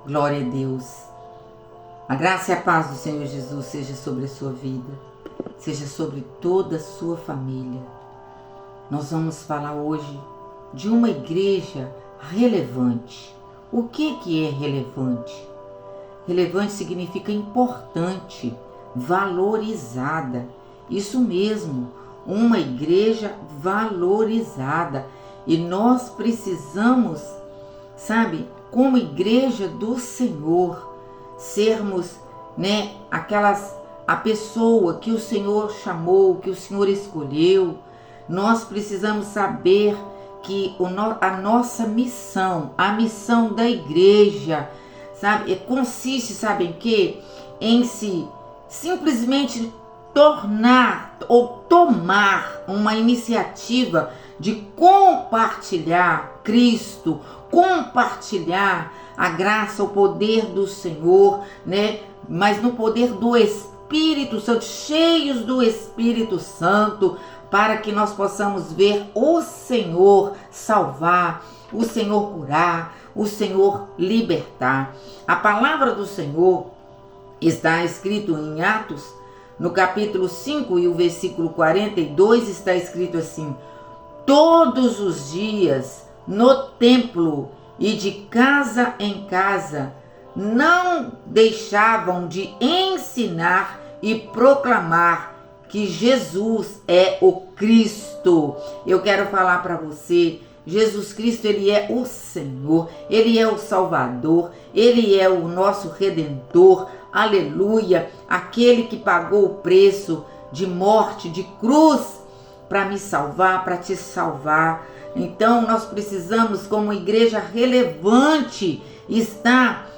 Glória a Deus. A graça e a paz do Senhor Jesus seja sobre a sua vida, seja sobre toda a sua família. Nós vamos falar hoje de uma igreja relevante. O que é relevante? Relevante significa importante, valorizada. Isso mesmo, uma igreja valorizada. E nós precisamos, como igreja do Senhor, sermos, a pessoa que o Senhor chamou, que o Senhor escolheu. Nós precisamos saber que a nossa missão, a missão da igreja, consiste, em quê? Em simplesmente tornar ou tomar uma iniciativa de compartilhar Cristo, compartilhar a graça, o poder do Senhor, mas no poder do Espírito Santo, cheios do Espírito Santo, para que nós possamos ver o Senhor salvar, o Senhor curar, o Senhor libertar. A palavra do Senhor está escrito em Atos, no capítulo 5 e o versículo 42, está escrito assim: todos os dias no templo e de casa em casa não deixavam de ensinar e proclamar que Jesus é o Cristo. Eu quero falar para você, Jesus Cristo, Ele é o Senhor, Ele é o Salvador, Ele é o nosso Redentor, aleluia, aquele que pagou o preço de morte, de cruz, para me salvar, para te salvar. Então nós precisamos, como igreja relevante, estar,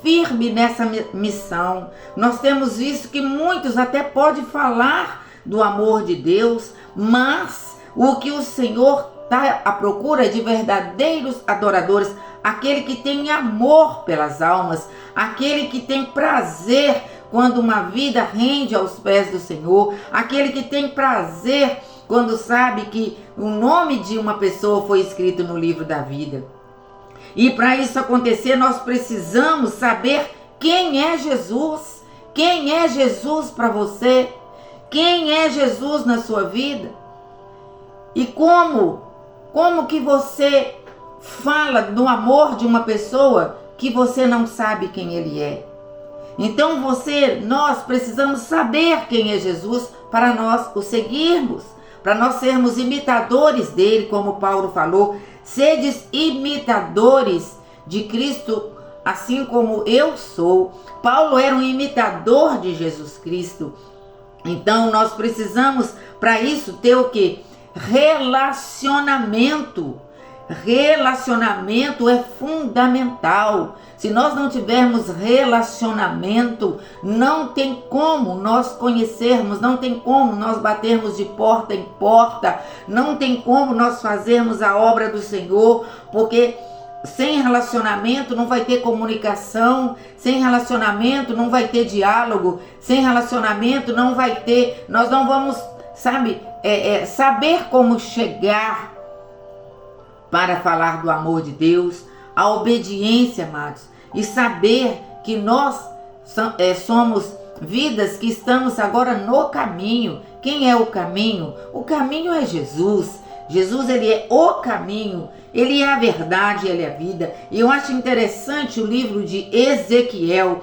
firme nessa missão. Nós temos visto que muitos até podem falar do amor de Deus, mas o que o Senhor está à procura é de verdadeiros adoradores, aquele que tem amor pelas almas, aquele que tem prazer quando uma vida rende aos pés do Senhor, aquele que tem prazer quando sabe que o nome de uma pessoa foi escrito no livro da vida. E para isso acontecer, nós precisamos saber quem é Jesus. Quem é Jesus para você? Quem é Jesus na sua vida? E como que você fala do amor de uma pessoa que você não sabe quem ele é? Então nós precisamos saber quem é Jesus para nós o seguirmos, para nós sermos imitadores dele, como Paulo falou, sedes imitadores de Cristo, assim como eu sou. Paulo era um imitador de Jesus Cristo. Então nós precisamos, para isso, ter o quê? Relacionamento. Relacionamento é fundamental. Se nós não tivermos relacionamento, não tem como nós conhecermos, não tem como nós batermos de porta em porta, não tem como nós fazermos a obra do Senhor, porque sem relacionamento não vai ter comunicação, sem relacionamento não vai ter diálogo, sem relacionamento não vai ter, nós não vamos, saber como chegar para falar do amor de Deus, a obediência, amados, e saber que nós somos vidas que estamos agora no caminho. Quem é o caminho? O caminho é Jesus. Jesus, Ele é o caminho, Ele é a verdade, Ele é a vida. E eu acho interessante o livro de Ezequiel.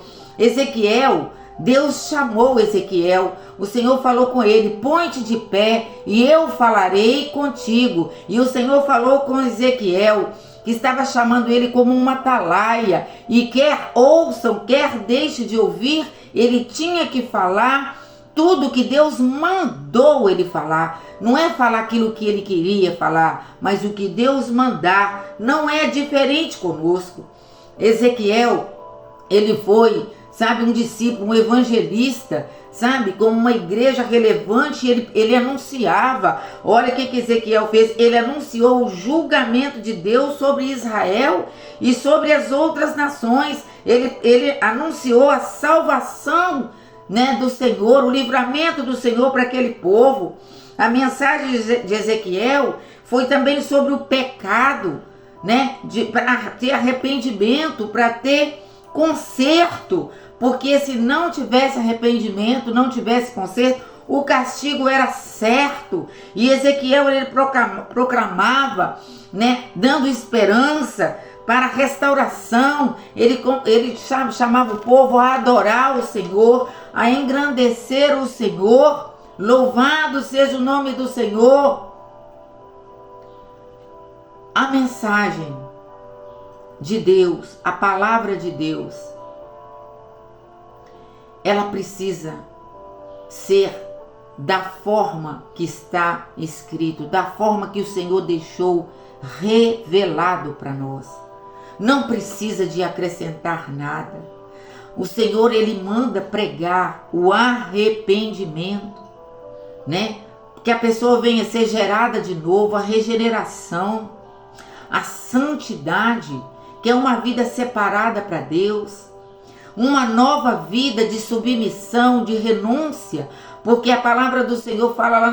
Deus chamou Ezequiel, o Senhor falou com ele: põe-te de pé e eu falarei contigo. E o Senhor falou com Ezequiel, que estava chamando ele como uma atalaia, e quer ouçam, quer deixe de ouvir, ele tinha que falar tudo que Deus mandou ele falar. Não é falar aquilo que ele queria falar, mas o que Deus mandar. Não é diferente conosco. Ezequiel, ele foi, um discípulo, um evangelista, como uma igreja relevante. Ele anunciava. Olha o que Ezequiel fez. Ele anunciou o julgamento de Deus sobre Israel e sobre as outras nações. Ele anunciou a salvação, do Senhor, o livramento do Senhor para aquele povo. A mensagem de Ezequiel foi também sobre o pecado, né? Para ter arrependimento, para ter conserto, porque se não tivesse arrependimento, não tivesse conserto, o castigo era certo. E Ezequiel, ele proclamava, né, dando esperança para a restauração. Ele chamava o povo a adorar o Senhor, a engrandecer o Senhor. Louvado seja o nome do Senhor. A mensagem de Deus, a palavra de Deus, ela precisa ser da forma que está escrito, da forma que o Senhor deixou revelado para nós. Não precisa de acrescentar nada. O Senhor, ele manda pregar o arrependimento, né? Que a pessoa venha ser gerada de novo, a regeneração, a santidade, que é uma vida separada para Deus, uma nova vida de submissão, de renúncia, porque a palavra do Senhor fala lá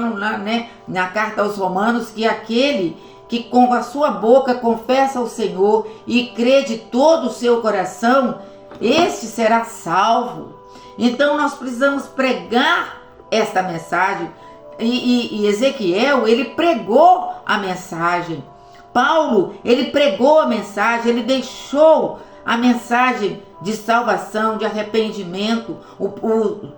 na carta aos Romanos que aquele que com a sua boca confessa ao Senhor e crê de todo o seu coração, este será salvo. Então nós precisamos pregar esta mensagem. E Ezequiel, ele pregou a mensagem. Paulo, ele pregou a mensagem, ele deixou a mensagem de salvação, de arrependimento. O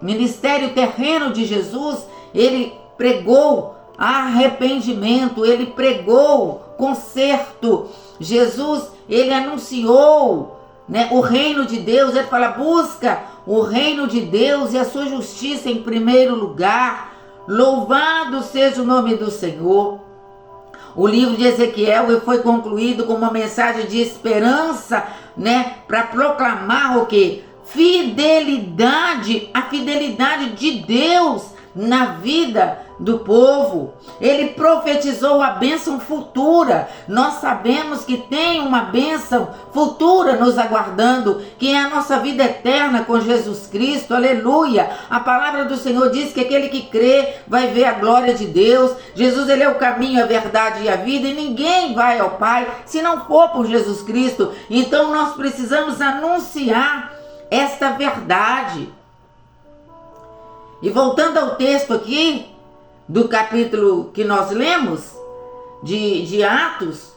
ministério terreno de Jesus, ele pregou arrependimento, ele pregou conserto. Jesus, ele anunciou, né, o reino de Deus. Ele fala: busca o reino de Deus e a sua justiça em primeiro lugar. Louvado seja o nome do Senhor. O livro de Ezequiel foi concluído com uma mensagem de esperança, né, para proclamar o quê? Fidelidade, a fidelidade de Deus na vida do povo. Ele profetizou a bênção futura. Nós sabemos que tem uma bênção futura nos aguardando, que é a nossa vida eterna com Jesus Cristo. Aleluia! A palavra do Senhor diz que aquele que crê vai ver a glória de Deus. Jesus, ele é o caminho, a verdade e a vida, e ninguém vai ao Pai se não for por Jesus Cristo. Então nós precisamos anunciar esta verdade. E voltando ao texto aqui, do capítulo que nós lemos, de Atos,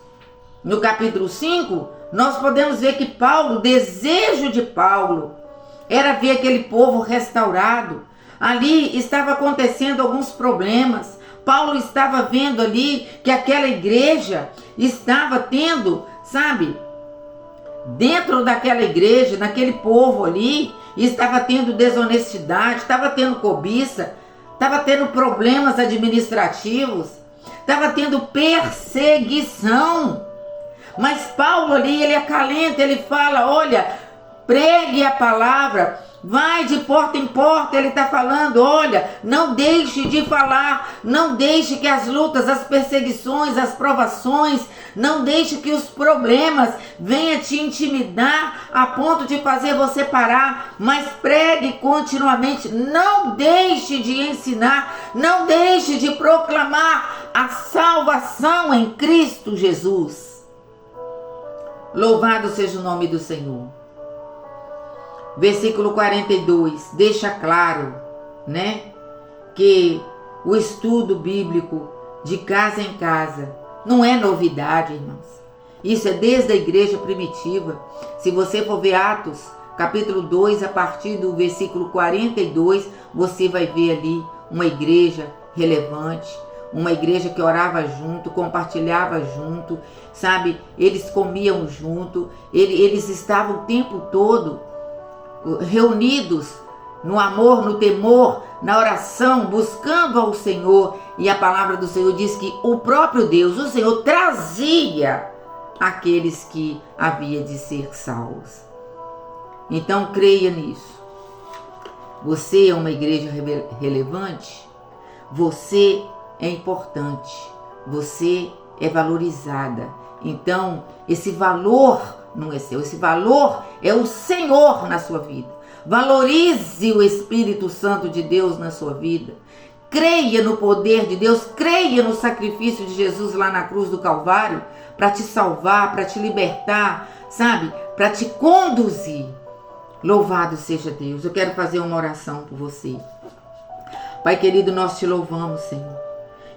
no capítulo 5, nós podemos ver que Paulo, o desejo de Paulo, era ver aquele povo restaurado. Ali estava acontecendo alguns problemas. Paulo estava vendo ali que aquela igreja estava tendo, sabe, dentro daquela igreja, naquele povo ali, estava tendo desonestidade, estava tendo cobiça, estava tendo problemas administrativos, estava tendo perseguição. Mas Paulo ali, ele acalenta, ele fala: olha, pregue a palavra, vai de porta em porta. Ele está falando: olha, não deixe de falar, não deixe que as lutas, as perseguições, as provações, não deixe que os problemas venham te intimidar a ponto de fazer você parar, mas pregue continuamente. Não deixe de ensinar, não deixe de proclamar a salvação em Cristo Jesus. Louvado seja o nome do Senhor. Versículo 42 deixa claro, né, que o estudo bíblico de casa em casa não é novidade, irmãos. Isso é desde a igreja primitiva. Se você for ver Atos, capítulo 2, a partir do versículo 42, você vai ver ali uma igreja relevante, uma igreja que orava junto, compartilhava junto, sabe? Eles comiam junto, eles estavam o tempo todo reunidos no amor, no temor, na oração, buscando ao Senhor. E a palavra do Senhor diz que o próprio Deus, o Senhor, trazia aqueles que havia de ser salvos. Então creia nisso. Você é uma igreja relevante, você é importante, você é valorizada. Então esse valor não é seu, esse valor é o Senhor na sua vida. Valorize o Espírito Santo de Deus na sua vida. Creia no poder de Deus, creia no sacrifício de Jesus lá na cruz do Calvário para te salvar, para te libertar, sabe? Para te conduzir. Louvado seja Deus. Eu quero fazer uma oração por você. Pai querido, nós te louvamos, Senhor.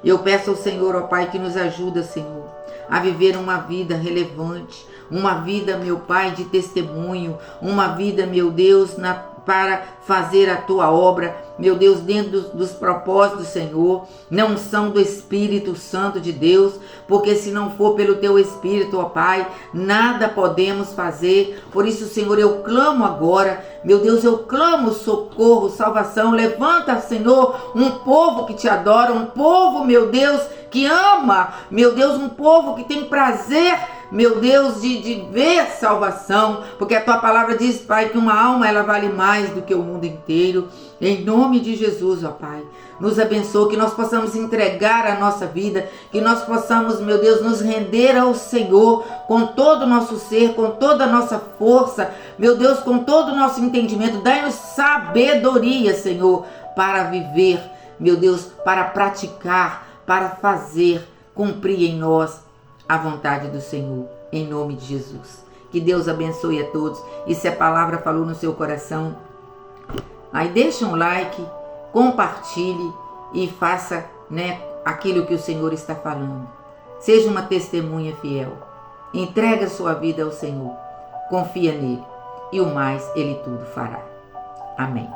Eu peço ao Senhor, ó Pai, que nos ajuda, Senhor, a viver uma vida relevante, uma vida, meu Pai, de testemunho, uma vida, meu Deus, para fazer a tua obra, meu Deus, dentro dos propósitos, Senhor, não são do Espírito Santo de Deus, porque se não for pelo teu Espírito, ó Pai, nada podemos fazer. Por isso, Senhor, eu clamo agora, meu Deus, eu clamo socorro, salvação. Levanta, Senhor, um povo que te adora, um povo, meu Deus, que ama, meu Deus, um povo que tem prazer, meu Deus, de ver salvação, porque a tua palavra diz, Pai, que uma alma ela vale mais do que o mundo inteiro. Em nome de Jesus, ó Pai, nos abençoe, que nós possamos entregar a nossa vida, que nós possamos, meu Deus, nos render ao Senhor com todo o nosso ser, com toda a nossa força, meu Deus, com todo o nosso entendimento. Dai-nos sabedoria, Senhor, para viver, meu Deus, para praticar, para fazer, cumprir em nós a vontade do Senhor, em nome de Jesus. Que Deus abençoe a todos. E se a palavra falou no seu coração, aí deixa um like, compartilhe e faça, aquilo que o Senhor está falando. Seja uma testemunha fiel. Entrega a sua vida ao Senhor. Confia nele. E o mais Ele tudo fará. Amém.